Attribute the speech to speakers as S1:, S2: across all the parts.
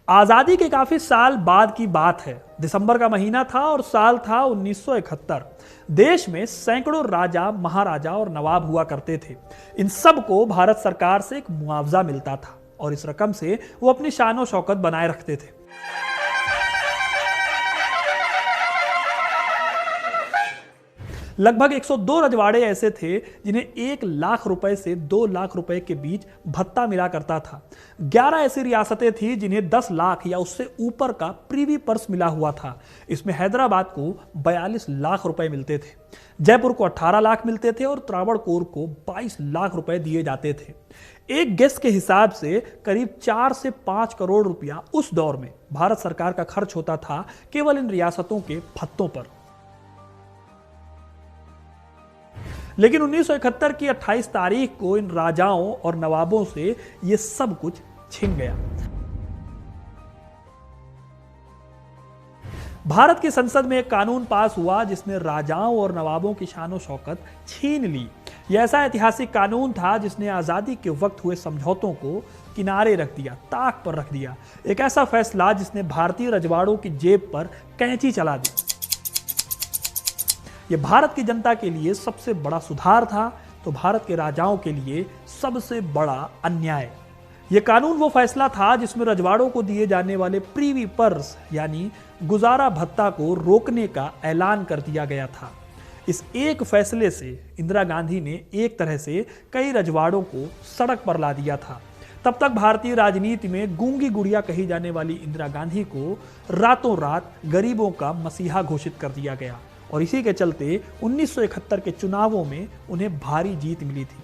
S1: आजादी के काफी साल बाद की बात है। दिसंबर का महीना था और साल था 1971। देश में सैकड़ों राजा, महाराजा और नवाब हुआ करते थे। इन सब को भारत सरकार से एक मुआवजा मिलता था और इस रकम से वो अपनी शान और शौकत बनाए रखते थे। लगभग 102 रजवाड़े ऐसे थे जिन्हें 1 लाख रुपए से 2 लाख रुपए के बीच भत्ता मिला करता था। 11 ऐसी रियासतें थी जिन्हें 10 लाख या उससे ऊपर का प्रीवी पर्स मिला हुआ था। इसमें हैदराबाद को 42 लाख रुपए मिलते थे, जयपुर को 18 लाख मिलते थे और त्रावणकोर को 22 लाख रुपए दिए जाते थे। एक गेस के हिसाब से करीब 4 से 5 करोड़ रुपया उस दौर में भारत सरकार का खर्च होता था केवल इन रियासतों के भत्तों पर। लेकिन 1971 की 28 तारीख को इन राजाओं और नवाबों से यह सब कुछ छिन गया। भारत की संसद में एक कानून पास हुआ जिसने राजाओं और नवाबों की शान और शौकत छीन ली। यह ऐसा ऐतिहासिक कानून था जिसने आजादी के वक्त हुए समझौतों को किनारे रख दिया, ताक पर रख दिया। एक ऐसा फैसला जिसने भारतीय रजवाड़ों की जेब पर कैंची चला दी। यह भारत की जनता के लिए सबसे बड़ा सुधार था तो भारत के राजाओं के लिए सबसे बड़ा अन्याय। यह कानून वो फैसला था जिसमें रजवाड़ों को दिए जाने वाले प्रीवी पर्स यानी गुजारा भत्ता को रोकने का ऐलान कर दिया गया था। इस एक फैसले से इंदिरा गांधी ने एक तरह से कई रजवाड़ों को सड़क पर ला दिया था। तब तक भारतीय राजनीति में गूंगी गुड़िया कही जाने वाली इंदिरा गांधी को रातों रात गरीबों का मसीहा घोषित कर दिया गया और इसी के चलते 1971 के चुनावों में उन्हें भारी जीत मिली थी।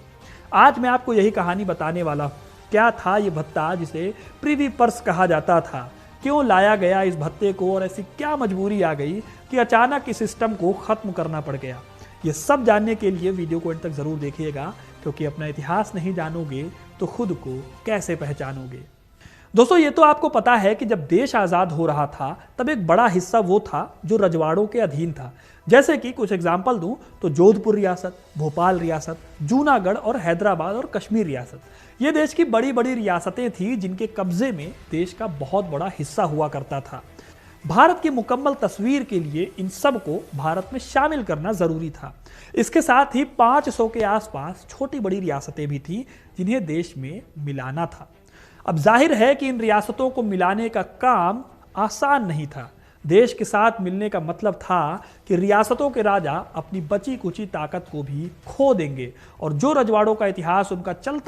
S1: आज मैं आपको यही कहानी बताने वाला हूं। क्या था ये भत्ता जिसे प्रीवी पर्स कहा जाता था, क्यों लाया गया इस भत्ते को और ऐसी क्या मजबूरी आ गई कि अचानक इस सिस्टम को खत्म करना पड़ गया। ये सब जानने के लिए वीडियो को अंत तक जरूर देखिएगा, क्योंकि अपना इतिहास नहीं जानोगे तो खुद को कैसे पहचानोगे। दोस्तों, ये तो आपको पता है कि जब देश आजाद हो रहा था तब एक बड़ा हिस्सा वो था जो रजवाड़ों के अधीन था। जैसे कि कुछ एग्जाम्पल दूं तो जोधपुर रियासत, भोपाल रियासत, जूनागढ़ और हैदराबाद और कश्मीर रियासत। ये देश की बड़ी बड़ी रियासतें थी जिनके कब्जे में देश का बहुत बड़ा हिस्सा हुआ करता था। भारत की मुकम्मल तस्वीर के लिए इन सब को भारत में शामिल करना जरूरी था। इसके साथ ही 500 के आसपास छोटी बड़ी रियासतें भी थी जिन्हें देश में मिलाना था। अब जाहिर है कि इन रियासतों को मिलाने का काम आसान नहीं था। देश के साथ मिलने का मतलब था कि रियासतों के राजा अपनी बची कुची ताकत को भी खो देंगे और जो रजवाड़ों का इतिहास उनका चलता